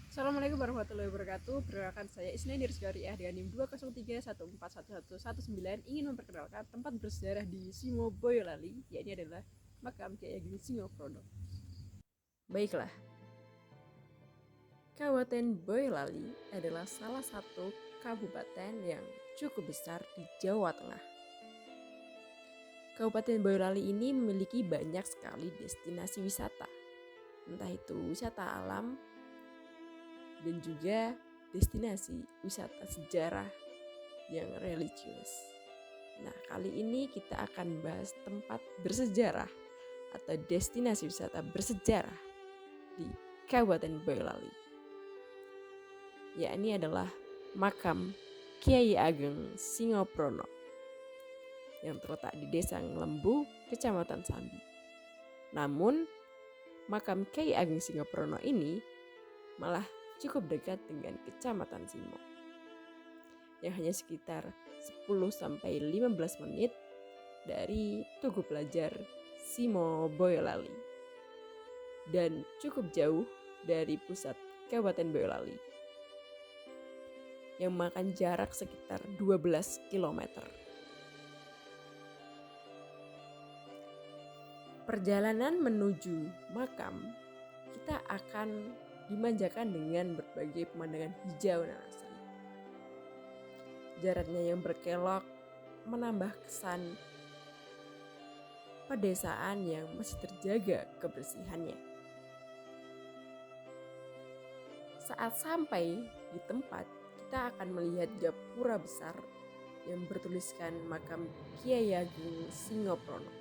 Assalamualaikum warahmatullahi wabarakatuh. Perkenalkan saya Isna Dirsgariah dengan NIM 203141119 ingin memperkenalkan tempat bersejarah di Simo Boyolali, yaitu adalah makam Kiai Ageng Singoprono. Baiklah, Kabupaten Boyolali adalah salah satu kabupaten yang cukup besar di Jawa Tengah. Kabupaten Boyolali ini memiliki banyak sekali destinasi wisata, entah itu wisata alam dan juga destinasi wisata sejarah yang religius. Nah, kali ini kita akan bahas tempat bersejarah atau destinasi wisata bersejarah di Kabupaten Boyolali. Yakni adalah makam Kiai Ageng Singoprono yang terletak di Desa Ngelembu, Kecamatan Sambi. Namun, makam Kiai Ageng Singoprono ini malah cukup dekat dengan Kecamatan Simo, yang hanya sekitar 10-15 menit dari Tugu Pelajar Simo Boyolali dan cukup jauh dari pusat Kabupaten Boyolali yang memakan jarak sekitar 12 km. Perjalanan menuju makam kita akan dimanjakan dengan berbagai pemandangan hijau dan asri. Jaraknya yang berkelok menambah kesan pedesaan yang masih terjaga kebersihannya. Saat sampai di tempat, kita akan melihat gapura besar yang bertuliskan makam Kiai Ageng Singoprono.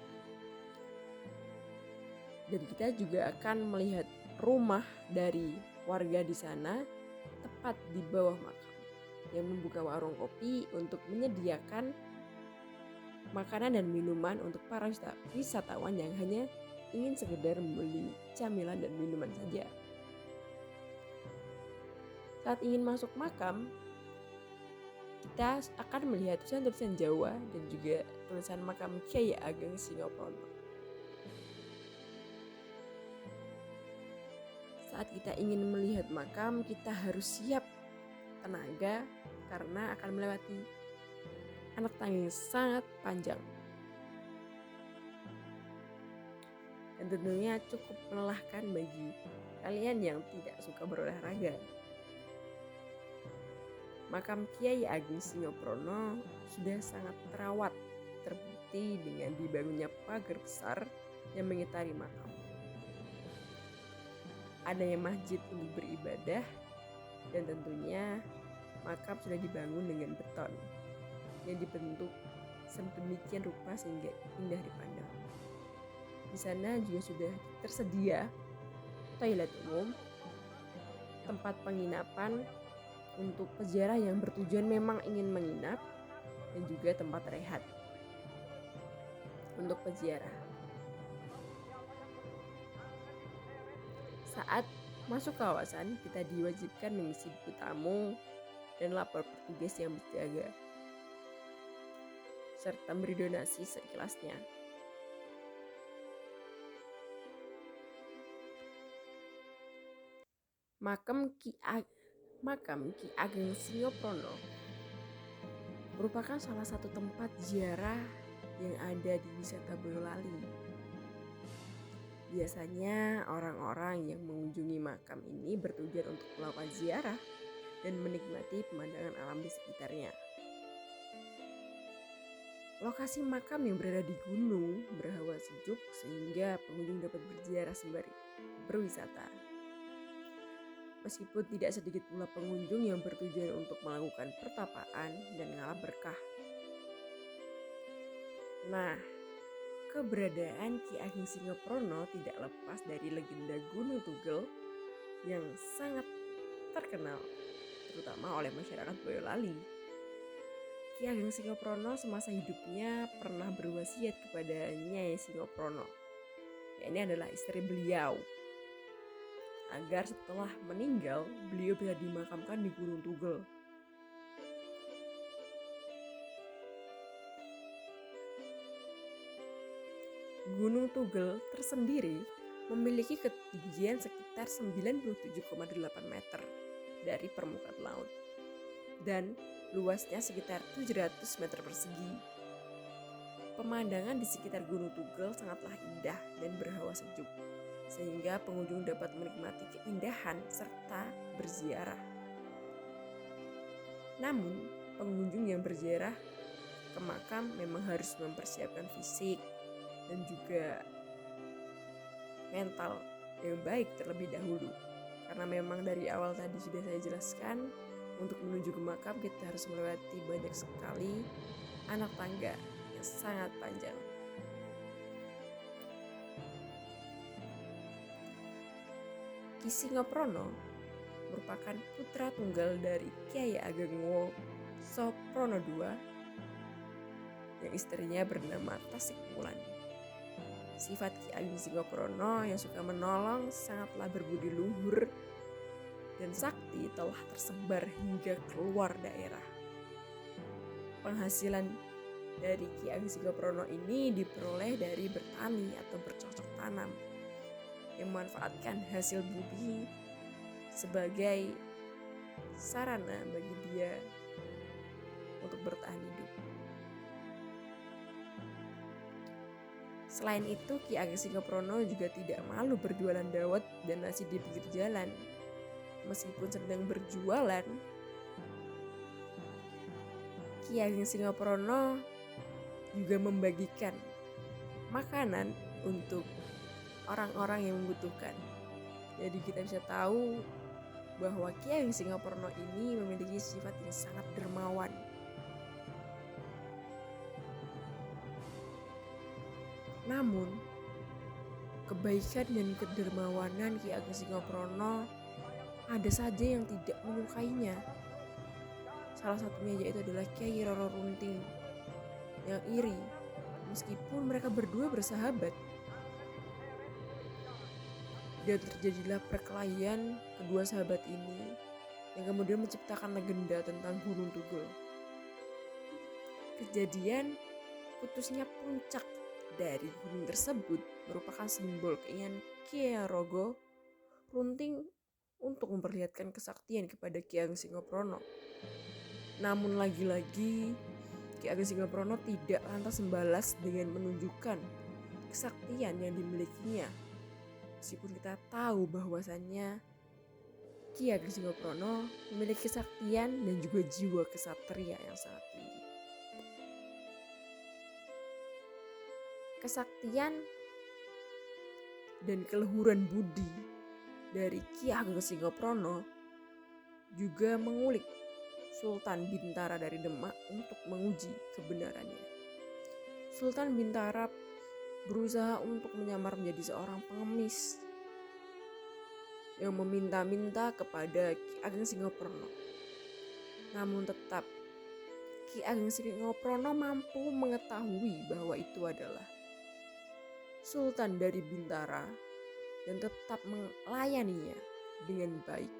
Dan kita juga akan melihat rumah dari warga di sana tepat di bawah makam yang membuka warung kopi untuk menyediakan makanan dan minuman untuk para wisatawan yang hanya ingin sekedar membeli camilan dan minuman saja. Saat ingin masuk makam, kita akan melihat tulisan-tulisan Jawa dan juga tulisan makam Kiai Ageng Singoprono. Saat kita ingin melihat makam, kita harus siap tenaga karena akan melewati anak tangga yang sangat panjang. Dan tentunya cukup melelahkan bagi kalian yang tidak suka berolahraga. Makam Kiai Ageng Singoprono sudah sangat terawat, terbukti dengan dibangunnya pagar besar yang mengitari makam. Adanya masjid untuk beribadah dan tentunya makam sudah dibangun dengan beton yang dibentuk sedemikian rupa sehingga indah dipandang. Di sana juga sudah tersedia toilet umum, tempat penginapan untuk peziarah yang bertujuan memang ingin menginap, dan juga tempat rehat untuk peziarah. Saat masuk kawasan, kita diwajibkan mengisi buku tamu dan lapor petugas yang berjaga, serta beri donasi seikhlasnya. Makam Ki Ageng Singoprono merupakan salah satu tempat ziarah yang ada di wisata Boyolali. Biasanya orang-orang yang mengunjungi makam ini bertujuan untuk melakukan ziarah dan menikmati pemandangan alam di sekitarnya. Lokasi makam yang berada di gunung berhawa sejuk sehingga pengunjung dapat berziarah sembari berwisata. Meskipun tidak sedikit pula pengunjung yang bertujuan untuk melakukan pertapaan dan ngalap berkah. Nah, keberadaan Ki Ageng Singoprono tidak lepas dari legenda Gunung Tugel yang sangat terkenal, terutama oleh masyarakat Boyolali. Ki Ageng Singoprono semasa hidupnya pernah berwasiat kepada Nyai Singoprono, ini adalah istri beliau, agar setelah meninggal beliau bisa dimakamkan di Gunung Tugel. Gunung Tugel tersendiri memiliki ketinggian sekitar 97,8 meter dari permukaan laut dan luasnya sekitar 700 meter persegi. Pemandangan di sekitar Gunung Tugel sangatlah indah dan berhawa sejuk, sehingga pengunjung dapat menikmati keindahan serta berziarah. Namun, pengunjung yang berziarah ke makam memang harus mempersiapkan fisik dan juga mental yang baik terlebih dahulu. Karena memang dari awal tadi sudah saya jelaskan, untuk menuju ke makam kita harus melewati banyak sekali anak tangga yang sangat panjang. Ki Singoprono merupakan putra tunggal dari Kyai Ageng Wosoprono II yang istrinya bernama Tasik Wulan. Sifat Ki Ageng Singoprono yang suka menolong sangatlah berbudi luhur dan sakti telah tersebar hingga keluar daerah. Penghasilan dari Ki Ageng Singoprono ini diperoleh dari bertani atau bercocok tanam yang memanfaatkan hasil bumi sebagai sarana bagi dia untuk bertahan hidup. Selain itu, Ki Ageng Singoprono juga tidak malu berjualan dawet dan nasi di pinggir jalan. Meskipun sedang berjualan, Ki Ageng Singoprono juga membagikan makanan untuk orang-orang yang membutuhkan. Jadi kita bisa tahu bahwa Ki Ageng Singoprono ini memiliki sifat yang sangat dermawan. Namun, kebaikan dan kedermawanan Ki Ageng Singoprono ada saja yang tidak menyukainya. Salah satunya yaitu adalah Kyai Roro Runting yang iri meskipun mereka berdua bersahabat. Dan terjadilah perkelahian kedua sahabat ini yang kemudian menciptakan legenda tentang Gunung Tugel. Kejadian putusnya puncak dari gunung tersebut merupakan simbol keinginan Kyai Roro Runting untuk memperlihatkan kesaktian kepada Ki Ageng Singoprono. Namun lagi-lagi Ki Ageng Singoprono tidak lantas membalas dengan menunjukkan kesaktian yang dimilikinya. Meskipun kita tahu bahwasannya Ki Ageng Singoprono memiliki kesaktian dan juga jiwa kesatria yang sangat tinggi. Kesaktian dan keluhuran budi dari Ki Ageng Singoprono juga mengulik Sultan Bintara dari Demak untuk menguji kebenarannya. Sultan Bintara berusaha untuk menyamar menjadi seorang pengemis yang meminta-minta kepada Ki Ageng Singoprono. Namun tetap Ki Ageng Singoprono mampu mengetahui bahwa itu adalah Sultan dari Bintara dan tetap melayaninya dengan baik.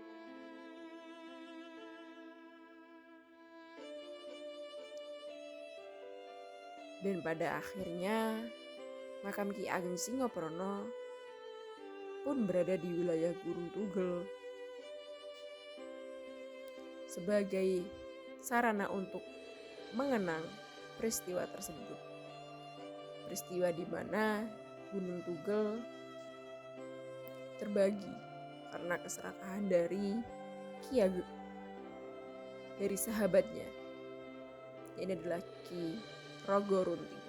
Dan pada akhirnya makam Ki Ageng Singoprono pun berada di wilayah Gunung Tugel sebagai sarana untuk mengenang peristiwa tersebut. Peristiwa di mana Gunung Tugel terbagi karena keserakahan dari Ki Ageng dari sahabatnya. Ini adalah Ki Rogo Runting.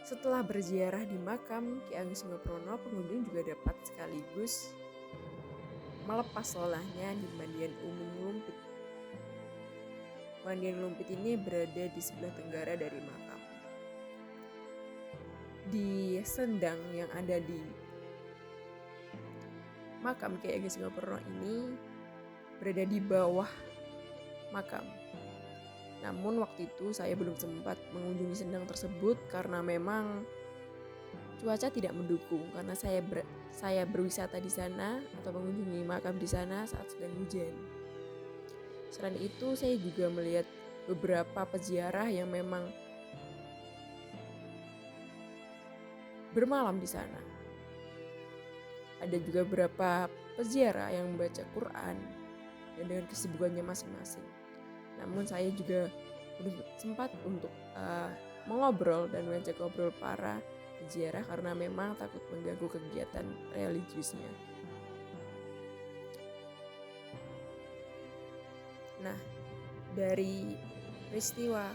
Setelah berziarah di makam Ki Ageng Singoprono, pengunjung juga dapat sekaligus melepas lelahnya di Mandian Umum Lumpit. Mandian Lumpit ini berada di sebelah tenggara dari makam. Di sendang yang ada di makam Ki Ageng Singoprono ini berada di bawah makam. Namun waktu itu saya belum sempat mengunjungi sendang tersebut karena memang cuaca tidak mendukung, karena saya berwisata di sana atau mengunjungi makam di sana saat sedang hujan. Selain itu saya juga melihat beberapa peziarah yang memang bermalam di sana. Ada juga beberapa peziarah yang membaca Quran dan dengan kesibukannya masing-masing. Namun saya juga belum sempat untuk mengobrol dan mengajak ngobrol para peziarah karena memang takut mengganggu kegiatan religiusnya. Nah, dari peristiwa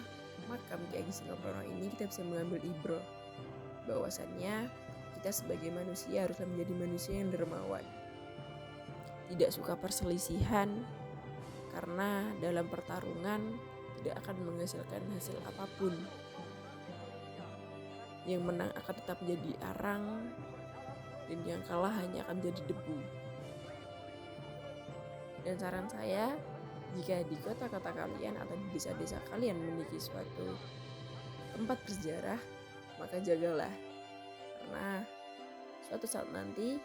makam Ki Ageng Singoprono ini kita bisa mengambil ibroh bahwasannya kita sebagai manusia haruslah menjadi manusia yang dermawan, tidak suka perselisihan, karena dalam pertarungan tidak akan menghasilkan hasil apapun. Yang menang akan tetap menjadi arang, dan yang kalah hanya akan jadi debu. Dan saran saya, jika di kota-kota kalian atau di desa-desa kalian memiliki suatu tempat bersejarah, maka jagalah, karena suatu saat nanti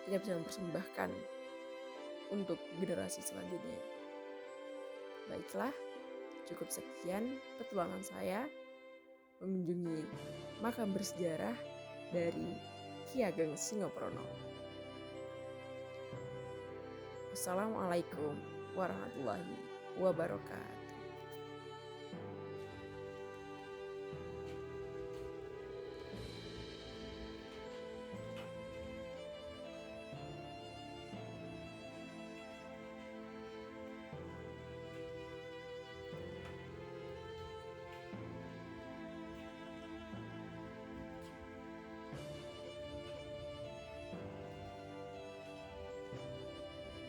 kita bisa mempersembahkan untuk generasi selanjutnya. Baiklah, cukup sekian petualangan saya mengunjungi makam bersejarah dari Ki Ageng Singoprono. Assalamualaikum warahmatullahi wabarakatuh.